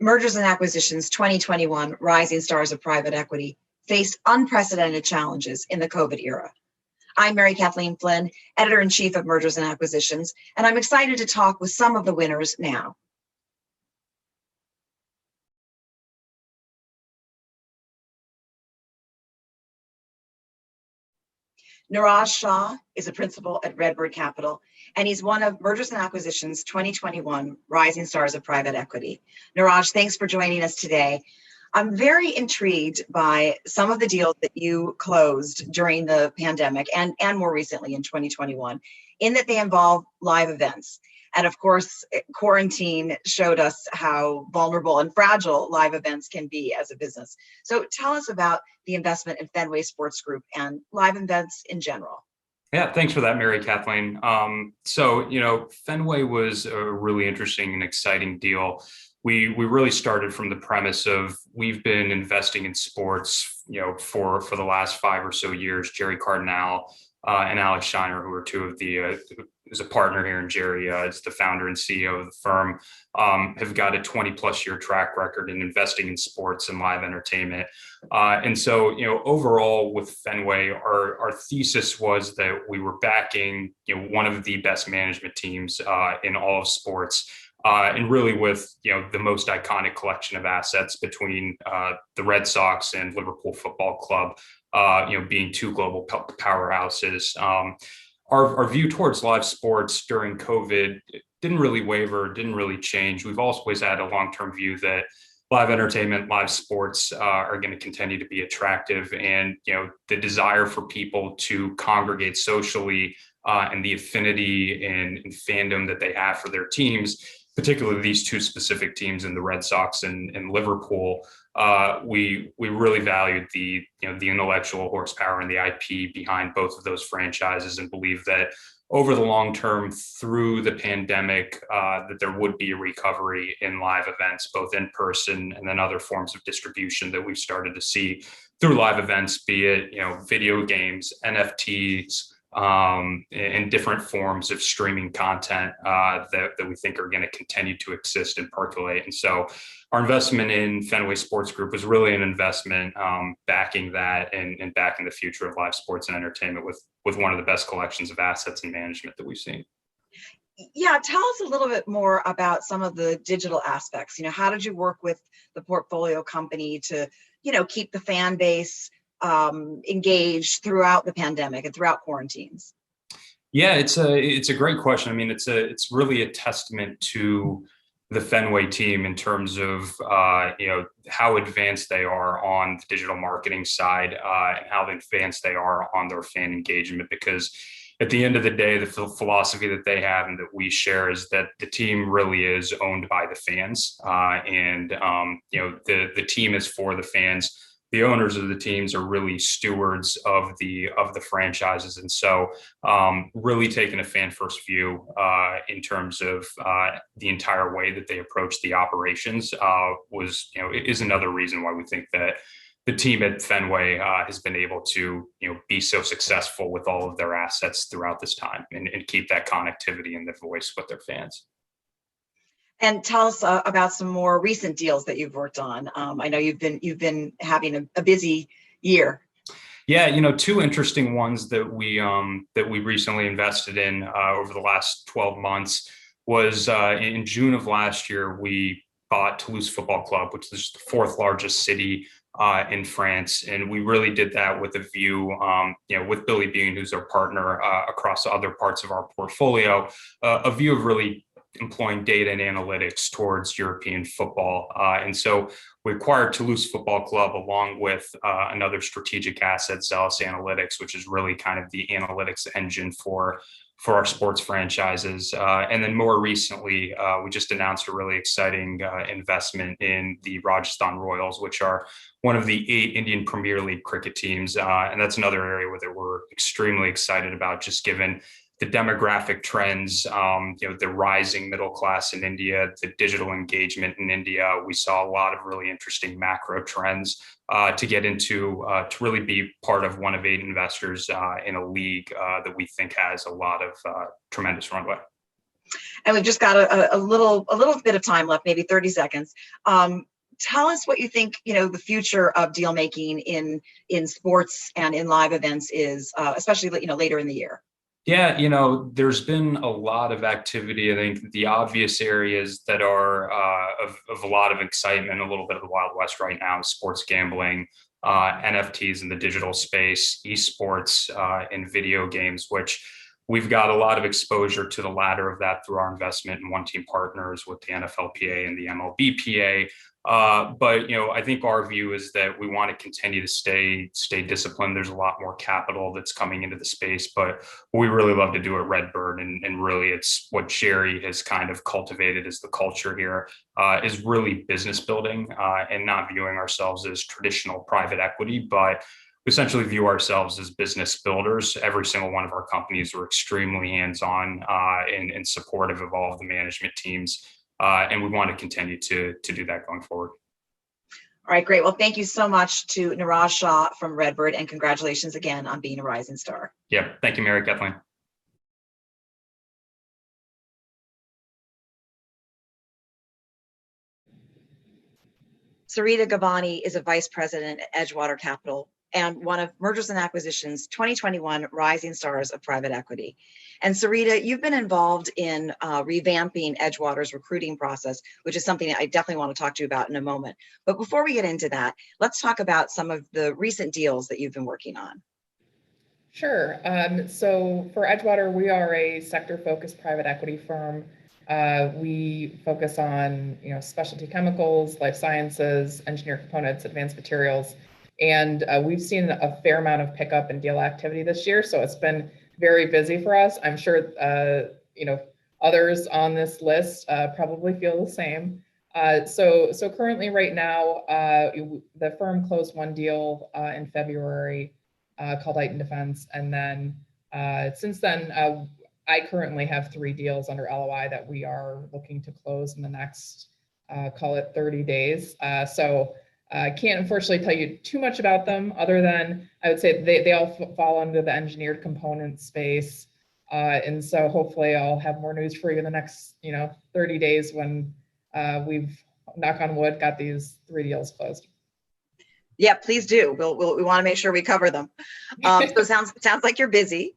Mergers and Acquisitions 2021 Rising Stars of Private Equity faced unprecedented challenges in the COVID era. I'm Mary Kathleen Flynn, Editor-in-Chief of Mergers and Acquisitions, and I'm excited to talk with some of the winners now. Niraj Shah is a principal at Redbird Capital, and he's one of Mergers and Acquisitions 2021 Rising Stars of Private Equity. Niraj, thanks for joining us today. I'm very intrigued by some of the deals that you closed during the pandemic and more recently in 2021, in that they involve live events. And of course, quarantine showed us how vulnerable and fragile live events can be as a business. So tell us about the investment in Fenway Sports Group and live events in general. Yeah, thanks for that, Mary Kathleen. Fenway was a really interesting and exciting deal. We really started from the premise of we've been investing in sports, for the last 5 or so years. Jerry Cardinal and Alex Shiner, who are two of the is a partner here, and Jerry is the founder and CEO of the firm, have got a 20+ year track record in investing in sports and live entertainment. And so, overall with Fenway, our thesis was that we were backing, one of the best management teams in all of sports. And really with, the most iconic collection of assets between the Red Sox and Liverpool Football Club, being two global powerhouses. Our view towards live sports during COVID didn't really waver, didn't really change. We've always had a long-term view that live entertainment, live sports are going to continue to be attractive. And, the desire for people to congregate socially and the affinity and fandom that they have for their teams, particularly these two specific teams in the Red Sox and Liverpool, we really valued the intellectual horsepower and the IP behind both of those franchises, and believe that over the long term, through the pandemic, that there would be a recovery in live events, both in person and then other forms of distribution that we've started to see through live events, be it video games, NFTs, and different forms of streaming content that we think are going to continue to exist and percolate. And so our investment in Fenway Sports Group was really an investment backing that and backing the future of live sports and entertainment with one of the best collections of assets and management that we've seen. Yeah, tell us a little bit more about some of the digital aspects. How did you work with the portfolio company to, keep the fan base engaged throughout the pandemic and throughout quarantines? Yeah, it's a great question. I mean, it's really a testament to the Fenway team in terms of how advanced they are on the digital marketing side and how advanced they are on their fan engagement. Because at the end of the day, the philosophy that they have and that we share is that the team really is owned by the fans, and the team is for the fans. The owners of the teams are really stewards of the franchises, and so really taking a fan first view in terms of the entire way that they approach the operations is another reason why we think that the team at Fenway has been able to be so successful with all of their assets throughout this time and keep that connectivity and the voice with their fans. And tell us about some more recent deals that you've worked on. I know you've been having a busy year. Yeah, two interesting ones that we recently invested in over the last 12 months was in June of last year, we bought Toulouse Football Club, which is the 4th largest city in France. And we really did that with a view, with Billy Beane, who's our partner across other parts of our portfolio, a view of really employing data and analytics towards European football. And so we acquired Toulouse Football Club along with another strategic asset, Zealous Analytics, which is really kind of the analytics engine for our sports franchises. And then more recently, we just announced a really exciting investment in the Rajasthan Royals, which are one of the 8 Indian Premier League cricket teams. And that's another area where we're extremely excited about, just given the demographic trends, the rising middle class in India, the digital engagement in India. We saw a lot of really interesting macro trends to get into, to really be part of one of 8 investors in a league that we think has a lot of tremendous runway. And we've just got a little bit of time left, maybe 30 seconds. Tell us what you think, the future of deal making in sports and in live events is, especially, later in the year. Yeah, there's been a lot of activity. I think the obvious areas that are of a lot of excitement, a little bit of the Wild West right now, is sports gambling, NFTs in the digital space, esports, and video games, which we've got a lot of exposure to the latter of that through our investment in One Team Partners with the NFLPA and the MLBPA. But I think our view is that we want to continue to stay disciplined. There's a lot more capital that's coming into the space, but what we really love to do at Redbird, and really it's what Jerry has kind of cultivated as the culture here, is really business building, and not viewing ourselves as traditional private equity, but we essentially view ourselves as business builders. Every single one of our companies are extremely hands-on, and supportive of all of the management teams. And we want to continue to do that going forward. All right, great. Well, thank you so much to Niraj Shah from Redbird, and congratulations again on being a rising star. Yeah, thank you, Mary Kathleen. Sarita Gavani is a vice president at Edgewater Capital and one of Mergers and Acquisitions 2021 Rising Stars of Private Equity. And Sarita, you've been involved in revamping Edgewater's recruiting process, which is something I definitely want to talk to you about in a moment. But before we get into that, let's talk about some of the recent deals that you've been working on. Sure. So for Edgewater, we are a sector-focused private equity firm. We focus on, specialty chemicals, life sciences, engineered components, advanced materials, and we've seen a fair amount of pickup in deal activity this year. So it's been very busy for us. I'm sure, others on this list probably feel the same. So currently, right now, the firm closed one deal in February called Iton Defense, and then since then, I currently have 3 deals under LOI that we are looking to close in the next, call it 30 days. So I can't unfortunately tell you too much about them, other than I would say they all fall under the engineered component space. And so hopefully I'll have more news for you in the next 30 days when we've, knock on wood, got these 3 deals closed. Yeah, please do. We want to make sure we cover them. So it sounds like you're busy.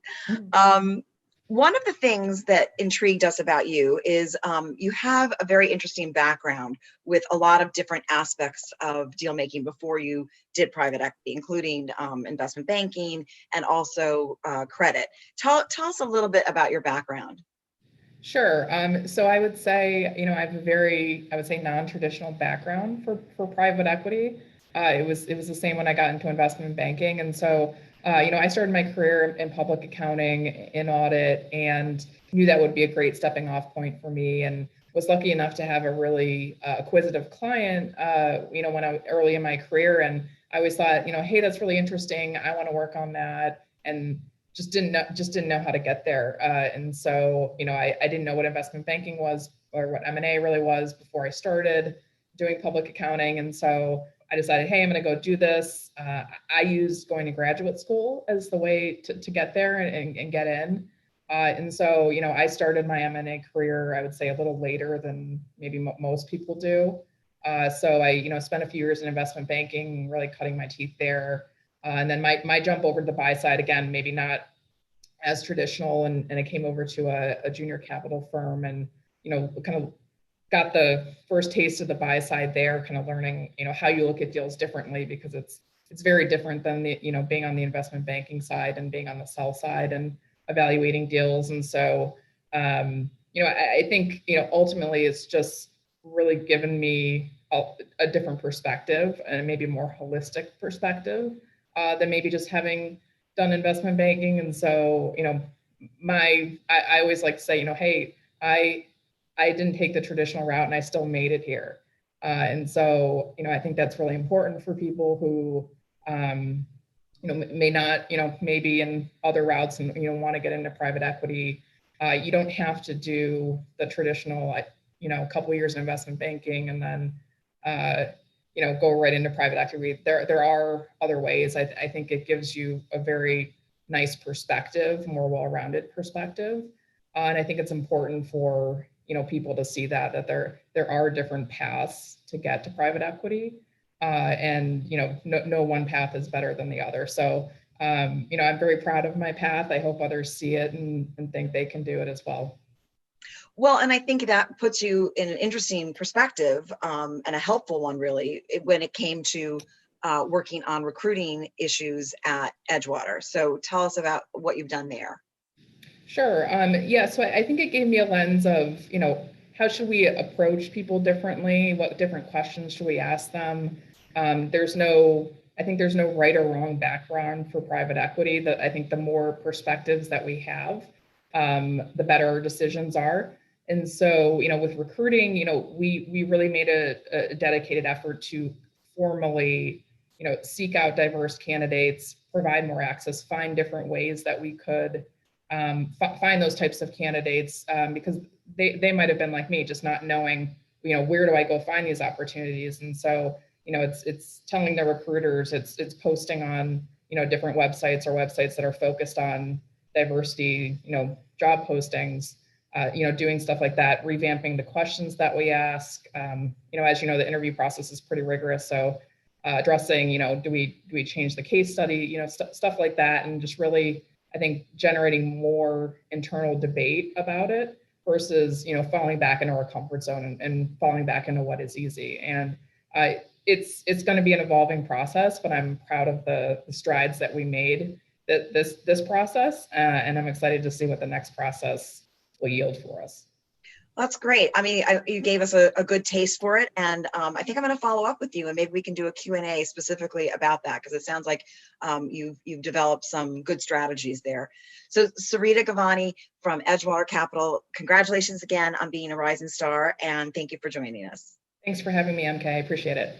One of the things that intrigued us about you is you have a very interesting background with a lot of different aspects of deal making before you did private equity, including investment banking and also credit. Tell us a little bit about your background. Sure. So I would say, I have a very, I would say, non-traditional background for private equity. It was the same when I got into investment banking. And so, I started my career in public accounting, in audit, and knew that would be a great stepping off point for me, and was lucky enough to have a really acquisitive client, when I was early in my career. And I always thought, hey, that's really interesting. I want to work on that. And just didn't know how to get there. And so, I didn't know what investment banking was or what M&A really was before I started doing public accounting. And so I decided, hey, I'm going to go do this. I used going to graduate school as the way to get there and get in. And so, I started my M&A career, I would say, a little later than maybe most people do. So I, spent a few years in investment banking, really cutting my teeth there. And then my jump over to the buy side, again, maybe not as traditional. And I came over to a junior capital firm and, kind of got the first taste of the buy side there, kind of learning, how you look at deals differently, because it's very different than being on the investment banking side and being on the sell side and evaluating deals. And so, I think, ultimately it's just really given me a different perspective and maybe a more holistic perspective than maybe just having done investment banking. And so, I always like to say, hey, I didn't take the traditional route and I still made it here. And so, I think that's really important for people who, may not, maybe in other routes and, want to get into private equity. You don't have to do the traditional, a couple of years in investment banking and then, go right into private equity. There are other ways. I think it gives you a very nice perspective, more well-rounded perspective. And I think it's important for, people to see that there are different paths to get to private equity. And, no one path is better than the other. So, I'm very proud of my path. I hope others see it and think they can do it as well. Well, and I think that puts you in an interesting perspective, and a helpful one, really, when it came to working on recruiting issues at Edgewater. So tell us about what you've done there. Sure. Yeah, so I think it gave me a lens of, how should we approach people differently? What different questions should we ask them? I think there's no right or wrong background for private equity. That I think the more perspectives that we have, the better our decisions are. And so, with recruiting, we really made a dedicated effort to formally, seek out diverse candidates, provide more access, find different ways that we could find those types of candidates, because they might have been like me, just not knowing, where do I go find these opportunities? And so, it's telling the recruiters, it's posting on, different websites or websites that are focused on diversity, job postings, doing stuff like that, revamping the questions that we ask. As you know, the interview process is pretty rigorous. So addressing, do we change the case study, stuff like that, and just really, I think, generating more internal debate about it versus, falling back into our comfort zone and falling back into what is easy. And it's going to be an evolving process, but I'm proud of the strides that we made this process, and I'm excited to see what the next process will yield for us. That's great. I mean, you gave us a good taste for it, and I think I'm going to follow up with you, and maybe we can do a Q&A specifically about that, because it sounds like you've developed some good strategies there. So Sarita Gavani from Edgewater Capital, congratulations again on being a rising star, and thank you for joining us. Thanks for having me, MK. I appreciate it.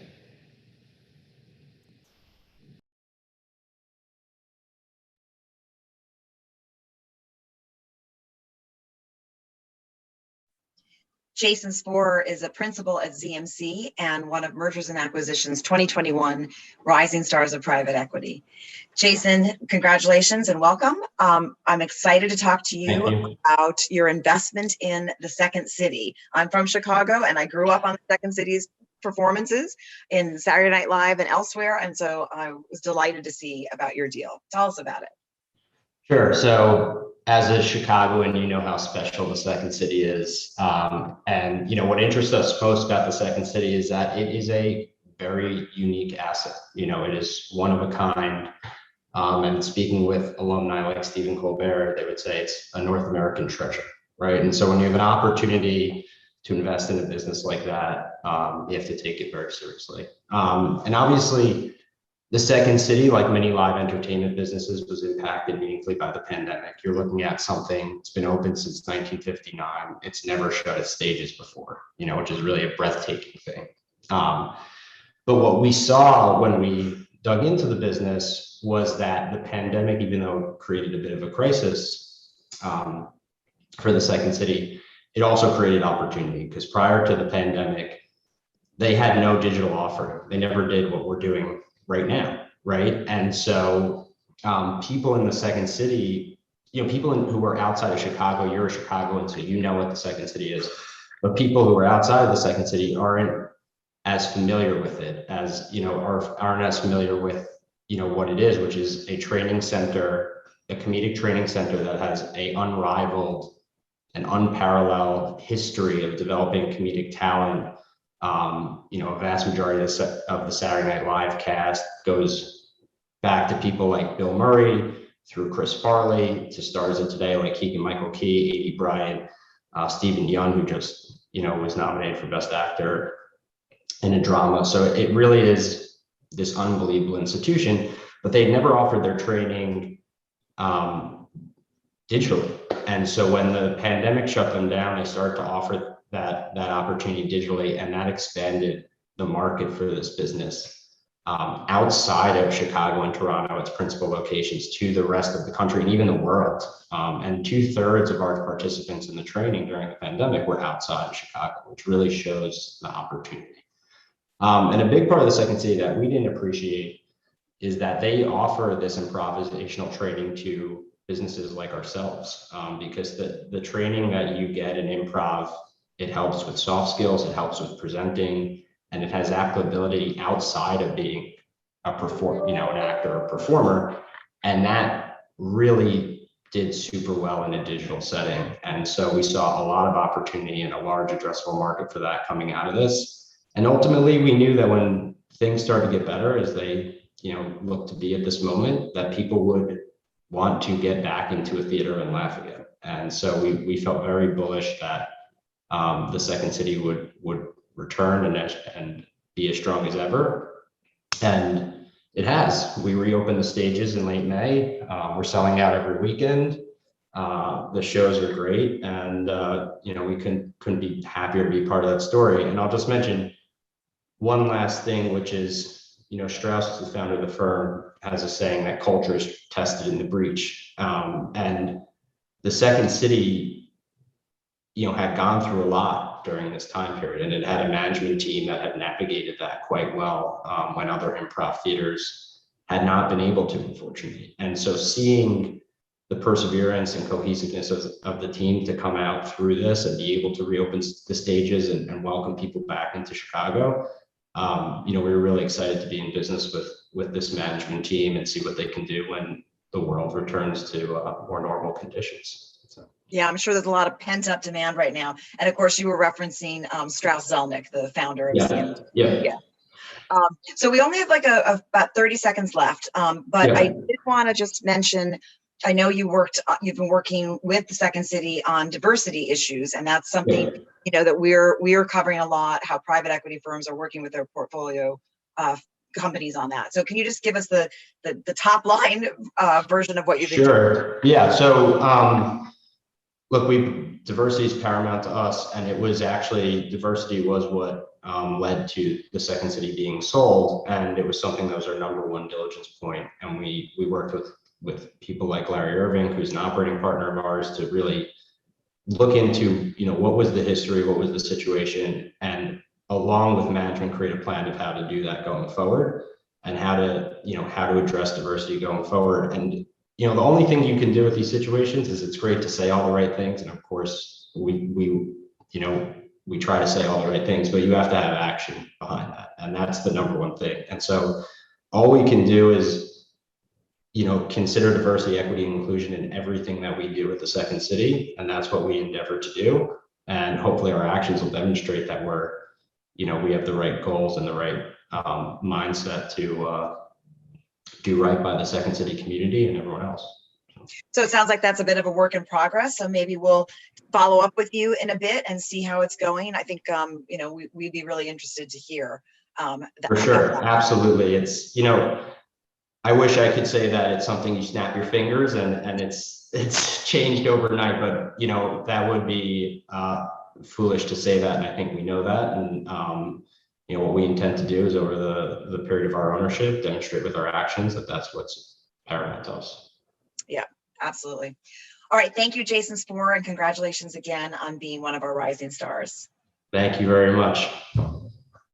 Jason Sporer is a principal at ZMC and one of Mergers and Acquisitions 2021 Rising Stars of Private Equity. Jason, congratulations and welcome. I'm excited to talk to you about your investment in the Second City. I'm from Chicago and I grew up on the Second City's performances in Saturday Night Live and elsewhere. And so I was delighted to see about your deal. Tell us about it. Sure. So as a Chicagoan, you know how special the Second City is. And what interests us most about the Second City is that it is a very unique asset. It is one of a kind. And speaking with alumni like Stephen Colbert, they would say it's a North American treasure, right? And so when you have an opportunity to invest in a business like that, you have to take it very seriously. And obviously, the Second City, like many live entertainment businesses, was impacted meaningfully by the pandemic. You're looking at something that's been open since 1959. It's never shut its stages before, which is really a breathtaking thing. But what we saw when we dug into the business was that the pandemic, even though it created a bit of a crisis for the Second City, it also created opportunity, because prior to the pandemic, they had no digital offering. They never did what we're doing right now, right? And so people in the Second City, people who are outside of Chicago, you're a Chicagoan, so you know what the Second City is, but people who are outside of the Second City aren't as familiar with it as, aren't as familiar with, what it is, which is a training center, a comedic training center that has a unrivaled and unparalleled history of developing comedic talent. A vast majority of the Saturday Night Live cast goes back to people like Bill Murray, through Chris Farley, to stars of today like Keegan-Michael Key, A.D. Bryant, Stephen Yeun, who just, was nominated for Best Actor in a drama. So it really is this unbelievable institution, but they've never offered their training digitally. And so when the pandemic shut them down, they started to offer that opportunity digitally, and that expanded the market for this business outside of Chicago and Toronto, its principal locations, to the rest of the country and even the world. And 2/3 of our participants in the training during the pandemic were outside of Chicago, which really shows the opportunity. And a big part of the Second City that we didn't appreciate is that they offer this improvisational training to businesses like ourselves, because the training that you get in improv, it helps with soft skills, it helps with presenting, and it has applicability outside of being an actor or performer. And that really did super well in a digital setting. And so we saw a lot of opportunity in a large addressable market for that coming out of this. And ultimately, we knew that when things started to get better, as they look to be at this moment, that people would want to get back into a theater and laugh again. And so we felt very bullish that the Second City would return and be as strong as ever. And it has. We reopened the stages in late May. We're selling out every weekend. The shows are great, and we couldn't be happier to be part of that story. And I'll just mention one last thing, which is, Strauss, the founder of the firm, has a saying that culture is tested in the breach. And the Second City, had gone through a lot during this time period, and it had a management team that had navigated that quite well when other improv theaters had not been able to, unfortunately. And so seeing the perseverance and cohesiveness of the team to come out through this and be able to reopen the stages and welcome people back into Chicago, we were really excited to be in business with this management team and see what they can do when the world returns to more normal conditions. So. Yeah, I'm sure there's a lot of pent up demand right now. And of course, you were referencing Strauss Zelnick, the founder of CMT. Yeah. So we only have like about 30 seconds left. But I did want to just mention, I know you've been working with the Second City on diversity issues, and that's something that we're covering a lot, how private equity firms are working with their portfolio companies on that. So can you just give us the top line version of what you've been doing? Sure. Yeah. So look, diversity is paramount to us, and it was actually diversity was what led to the Second City being sold, and it was something that was our number one diligence point. And we worked with people like Larry Irving, who's an operating partner of ours, to really look into what was the history, what was the situation, and along with management create a plan of how to do that going forward, and how to address diversity going forward. And the only thing you can do with these situations is it's great to say all the right things, and of course we try to say all the right things, but you have to have action behind that, and that's the number one thing. And so all we can do is consider diversity, equity, and inclusion in everything that we do at the Second City, and that's what we endeavor to do. And hopefully our actions will demonstrate that we have the right goals and the right mindset to do right by the Second City community and everyone else. So it sounds like that's a bit of a work in progress. So maybe we'll follow up with you in a bit and see how it's going. I think we'd be really interested to hear. For sure, absolutely. It's I wish I could say that it's something you snap your fingers and it's changed overnight, but that would be foolish to say that, and I think we know that. And what we intend to do is, over the period of our ownership, demonstrate with our actions that that's what's paramount to us. Yeah, absolutely. All right, thank you, Jason Sporer, and congratulations again on being one of our rising stars. Thank you very much.